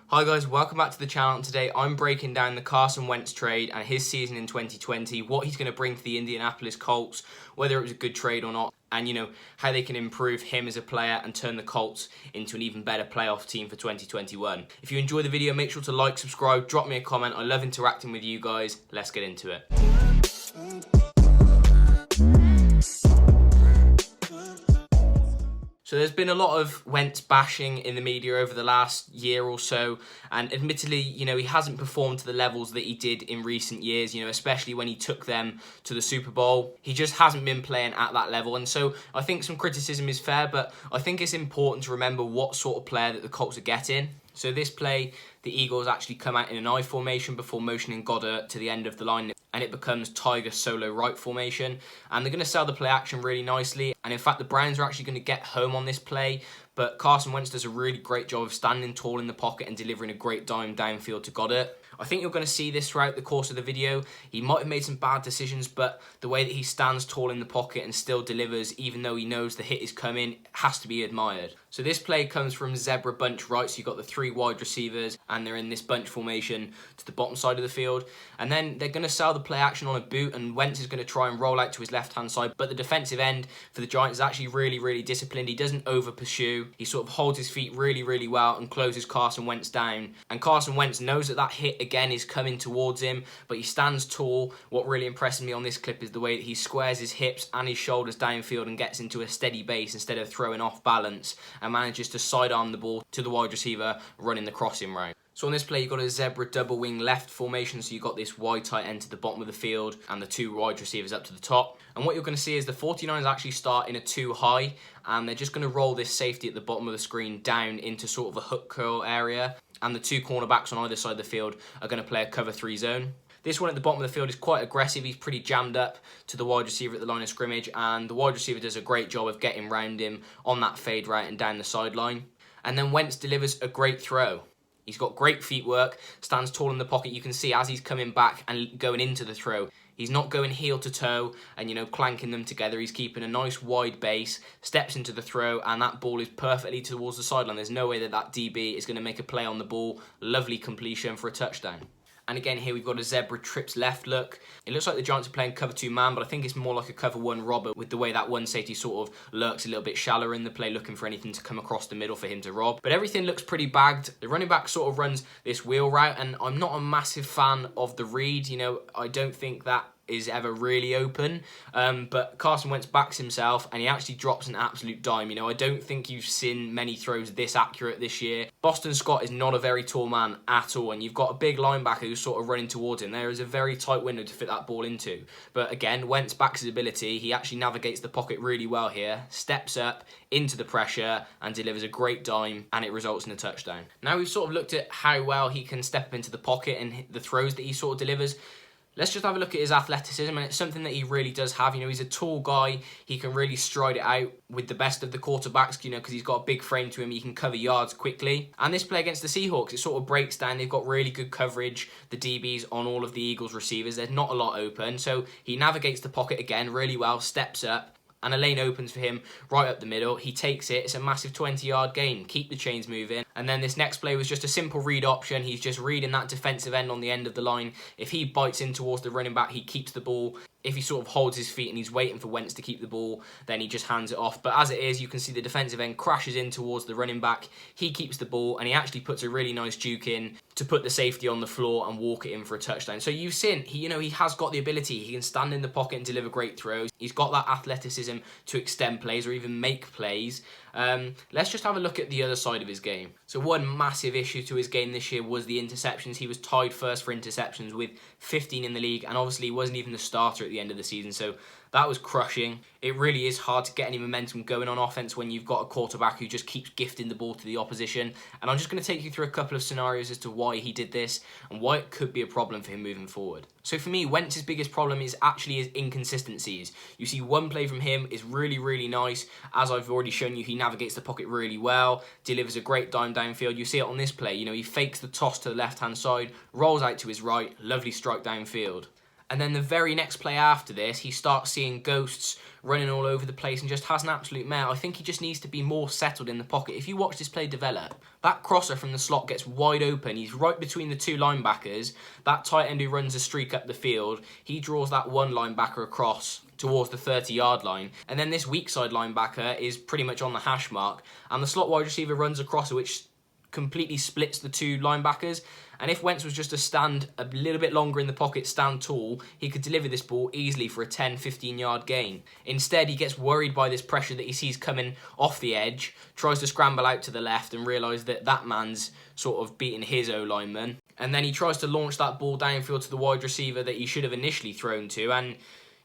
Hi guys, welcome back to the channel. Today I'm breaking down the Carson Wentz trade and his season in 2020, what he's going to bring to the Indianapolis Colts, whether it was a good trade or not, and how they can improve him as a player and turn the Colts into an even better playoff team for 2021. If you enjoy the video, make sure to like, subscribe, drop me a comment. I love interacting with you guys. Let's get into it. So there's been a lot of Wentz bashing in the media over the last year or so, and admittedly, he hasn't performed to the levels that he did in recent years, especially when he took them to the Super Bowl. He just hasn't been playing at that level, and so I think some criticism is fair, but I think it's important to remember what sort of player that the Colts are getting. So this play, the Eagles actually come out in an I formation before motioning Dakota to the end of the line, and it becomes Tiger solo right formation. And they're going to sell the play action really nicely. And in fact, the Browns are actually going to get home on this play. But Carson Wentz does a really great job of standing tall in the pocket and delivering a great dime downfield to Goddard. I think you're going to see this throughout the course of the video. He might have made some bad decisions, but the way that he stands tall in the pocket and still delivers, even though he knows the hit is coming, has to be admired. So this play comes from zebra bunch right, so you've got the three wide receivers, and they're in this bunch formation to the bottom side of the field. And then they're going to sell the play action on a boot, and Wentz is going to try and roll out to his left-hand side. But the defensive end for the Giants is actually really, really disciplined. He doesn't over-pursue. He sort of holds his feet really, really well and closes Carson Wentz down. And Carson Wentz knows that hit again is coming towards him, but he stands tall. What really impresses me on this clip is the way that he squares his hips and his shoulders downfield and gets into a steady base instead of throwing off balance, and manages to sidearm the ball to the wide receiver running the crossing route. So on this play, you've got a zebra double wing left formation, so you've got this wide tight end to the bottom of the field and the two wide receivers up to the top. And what you're going to see is the 49ers actually start in a 2 high, and they're just going to roll this safety at the bottom of the screen down into sort of a hook curl area, and the two cornerbacks on either side of the field are going to play a cover 3 zone. This one at the bottom of the field is quite aggressive. He's pretty jammed up to the wide receiver at the line of scrimmage, and the wide receiver does a great job of getting round him on that fade route and down the sideline. And then Wentz delivers a great throw. He's got great feet work, stands tall in the pocket. You can see as he's coming back and going into the throw, he's not going heel to toe and, clanking them together. He's keeping a nice wide base, steps into the throw, and that ball is perfectly towards the sideline. There's no way that DB is going to make a play on the ball. Lovely completion for a touchdown. And again, here we've got a zebra trips left look. It looks like the Giants are playing cover 2 man, but I think it's more like a cover 1 robber with the way that one safety sort of lurks a little bit shallower in the play, looking for anything to come across the middle for him to rob. But everything looks pretty bagged. The running back sort of runs this wheel route, and I'm not a massive fan of the read. I don't think that is ever really open, but Carson Wentz backs himself and he actually drops an absolute dime. I don't think you've seen many throws this accurate this year. Boston Scott is not a very tall man at all, and you've got a big linebacker who's sort of running towards him. There is a very tight window to fit that ball into, but again, Wentz backs his ability. He actually navigates the pocket really well here, steps up into the pressure and delivers a great dime, and it results in a touchdown. Now we've sort of looked at how well he can step up into the pocket and the throws that he sort of delivers. Let's just have a look at his athleticism, and it's something that he really does have. He's a tall guy. He can really stride it out with the best of the quarterbacks, because he's got a big frame to him. He can cover yards quickly. And this play against the Seahawks, it sort of breaks down. They've got really good coverage, the DBs on all of the Eagles receivers. There's not a lot open, so he navigates the pocket again really well, steps up, and a lane opens for him right up the middle. He takes it. It's a massive 20-yard gain. Keep the chains moving. And then this next play was just a simple read option. He's just reading that defensive end on the end of the line. If he bites in towards the running back, he keeps the ball. If he sort of holds his feet and he's waiting for Wentz to keep the ball, then he just hands it off. But as it is, you can see the defensive end crashes in towards the running back. He keeps the ball, and he actually puts a really nice juke in to put the safety on the floor and walk it in for a touchdown. So you've seen, he has got the ability. He can stand in the pocket and deliver great throws. He's got that athleticism to extend plays or even make plays. Let's just have a look at the other side of his game. So one massive issue to his game this year was the interceptions. He was tied first for interceptions with 15 in the league, and obviously he wasn't even the starter at the end of the season, so that was crushing. It really is hard to get any momentum going on offense when you've got a quarterback who just keeps gifting the ball to the opposition. And I'm just going to take you through a couple of scenarios as to why he did this and why it could be a problem for him moving forward. So for me, Wentz's biggest problem is actually his inconsistencies. You see one play from him is really, really nice. As I've already shown you, he navigates the pocket really well, delivers a great dime downfield. You see it on this play. He fakes the toss to the left-hand side, rolls out to his right, lovely strike downfield. And then the very next play after this, he starts seeing ghosts running all over the place and just has an absolute mare. I think he just needs to be more settled in the pocket. If you watch this play develop, that crosser from the slot gets wide open. He's right between the two linebackers. That tight end who runs a streak up the field, he draws that one linebacker across towards the 30-yard line. And then this weak side linebacker is pretty much on the hash mark. And the slot wide receiver runs a crosser which completely splits the two linebackers. And if Wentz was just to stand a little bit longer in the pocket, stand tall, he could deliver this ball easily for a 10-15 yard gain. Instead, he gets worried by this pressure that he sees coming off the edge, tries to scramble out to the left and realise that that man's sort of beating his O-lineman. And then he tries to launch that ball downfield to the wide receiver that he should have initially thrown to. And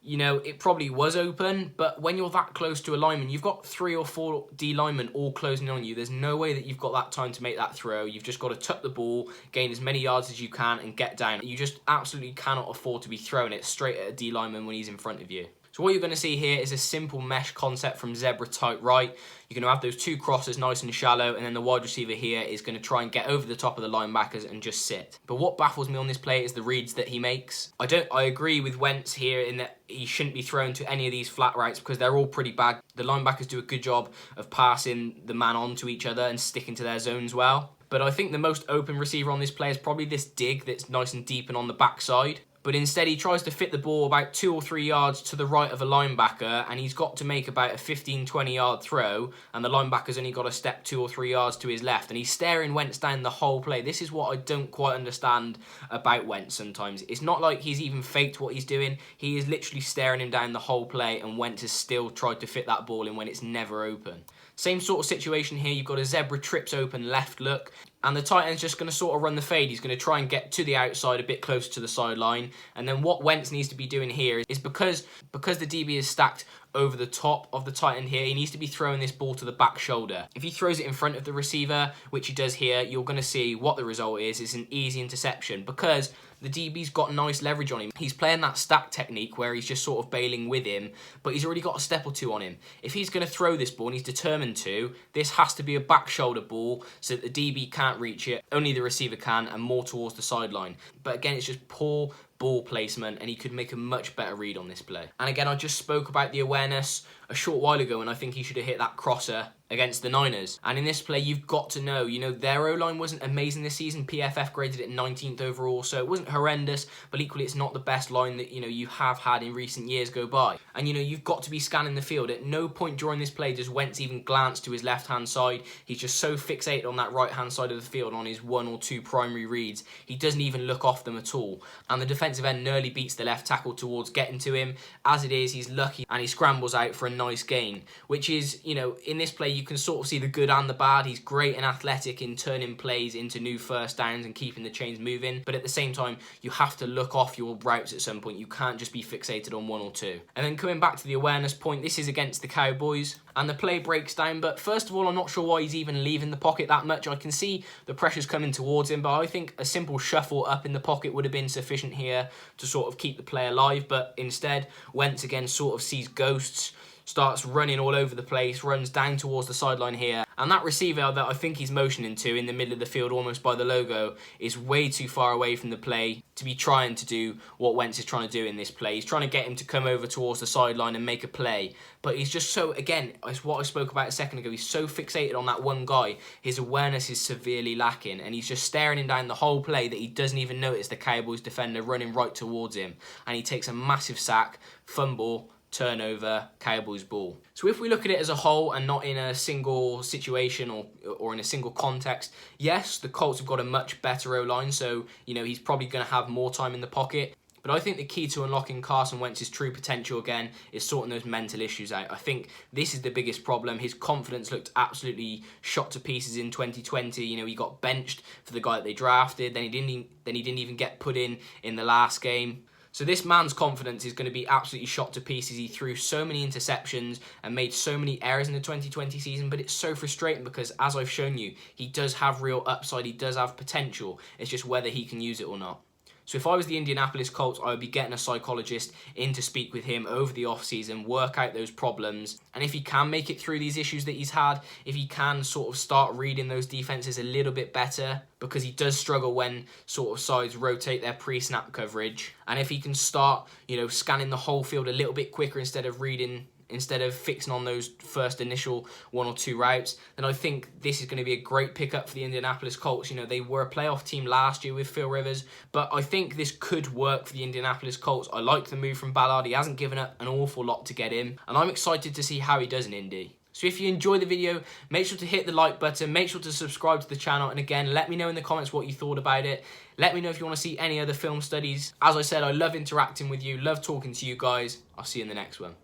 you know, it probably was open, but when you're that close to a lineman, you've got 3 or 4 D linemen all closing on you. There's no way that you've got that time to make that throw. You've just got to tuck the ball, gain as many yards as you can, and get down. You just absolutely cannot afford to be throwing it straight at a D lineman when he's in front of you. So what you're going to see here is a simple mesh concept from zebra tight right. You're going to have those two crosses nice and shallow, and then the wide receiver here is going to try and get over the top of the linebackers and just sit. But what baffles me on this play is the reads that he makes. I agree with Wentz here in that he shouldn't be thrown to any of these flat routes because they're all pretty bad. The linebackers do a good job of passing the man onto each other and sticking to their zones well. But I think the most open receiver on this play is probably this dig that's nice and deep and on the backside. But instead he tries to fit the ball about 2 or 3 yards to the right of a linebacker, and he's got to make about a 15-20 yard throw, and the linebacker's only got to step 2 or 3 yards to his left, and he's staring Wentz down the whole play. This is what I don't quite understand about Wentz sometimes. It's not like he's even faked what he's doing. He is literally staring him down the whole play, and Wentz has still tried to fit that ball in when it's never open. Same sort of situation here. You've got a zebra trips open left look, and the tight end's just going to sort of run the fade. He's going to try and get to the outside a bit closer to the sideline. And then what Wentz needs to be doing here is because the DB is stacked over the top of the tight end here, he needs to be throwing this ball to the back shoulder. If he throws it in front of the receiver, which he does here, you're going to see what the result is. It's an easy interception because the DB's got nice leverage on him. He's playing that stack technique where he's just sort of bailing with him, but he's already got a step or two on him. If he's going to throw this ball and he's determined to, this has to be a back shoulder ball so that the DB can't reach it, only the receiver can, and more towards the sideline. But again, it's just poor ball placement, and he could make a much better read on this play. And again, I just spoke about the awareness a short while ago, and I think he should have hit that crosser against the Niners. And in this play, you've got to know, their O-line wasn't amazing this season. PFF graded it 19th overall, so it wasn't horrendous, but equally it's not the best line that, you have had in recent years go by. And, you've got to be scanning the field. At no point during this play does Wentz even glance to his left-hand side. He's just so fixated on that right-hand side of the field on his 1 or 2 primary reads. He doesn't even look off them at all. And the defensive end nearly beats the left tackle towards getting to him. As it is, he's lucky, and he scrambles out for a nice gain, which is, in this play, you can sort of see the good and the bad. He's great and athletic in turning plays into new first downs and keeping the chains moving, but at the same time, you have to look off your routes at some point. You can't just be fixated on 1 or 2. And then coming back to the awareness point, this is against the Cowboys, and the play breaks down, but first of all, I'm not sure why he's even leaving the pocket that much. I can see the pressure's coming towards him, but I think a simple shuffle up in the pocket would have been sufficient here to sort of keep the play alive, but instead, Wentz again sort of sees ghosts, starts running all over the place, runs down towards the sideline here. And that receiver that I think he's motioning to in the middle of the field, almost by the logo, is way too far away from the play to be trying to do what Wentz is trying to do in this play. He's trying to get him to come over towards the sideline and make a play. But he's just so, again, it's what I spoke about a second ago, he's so fixated on that one guy, his awareness is severely lacking, and he's just staring him down the whole play that he doesn't even notice the Cowboys defender running right towards him. And he takes a massive sack, fumble, turnover, Cowboys ball. So if we look at it as a whole and not in a single situation or in a single context, yes, the Colts have got a much better O-line, so he's probably going to have more time in the pocket. But I think the key to unlocking Carson Wentz's true potential again is sorting those mental issues out. I think this is the biggest problem. His confidence looked absolutely shot to pieces in 2020. He got benched for the guy that they drafted. Then he didn't even get put in the last game. So this man's confidence is going to be absolutely shot to pieces. He threw so many interceptions and made so many errors in the 2020 season, but it's so frustrating because, as I've shown you, he does have real upside, he does have potential. It's just whether he can use it or not. So if I was the Indianapolis Colts, I would be getting a psychologist in to speak with him over the offseason, work out those problems. And if he can make it through these issues that he's had, if he can sort of start reading those defenses a little bit better, because he does struggle when sort of sides rotate their pre-snap coverage. And if he can start, scanning the whole field a little bit quicker instead of fixing on those first initial 1 or 2 routes, then I think this is going to be a great pickup for the Indianapolis Colts. They were a playoff team last year with Phil Rivers, but I think this could work for the Indianapolis Colts. I like the move from Ballard. He hasn't given up an awful lot to get him, and I'm excited to see how he does in Indy. So if you enjoyed the video, make sure to hit the like button, make sure to subscribe to the channel, and again, let me know in the comments what you thought about it. Let me know if you want to see any other film studies. As I said, I love interacting with you, love talking to you guys. I'll see you in the next one.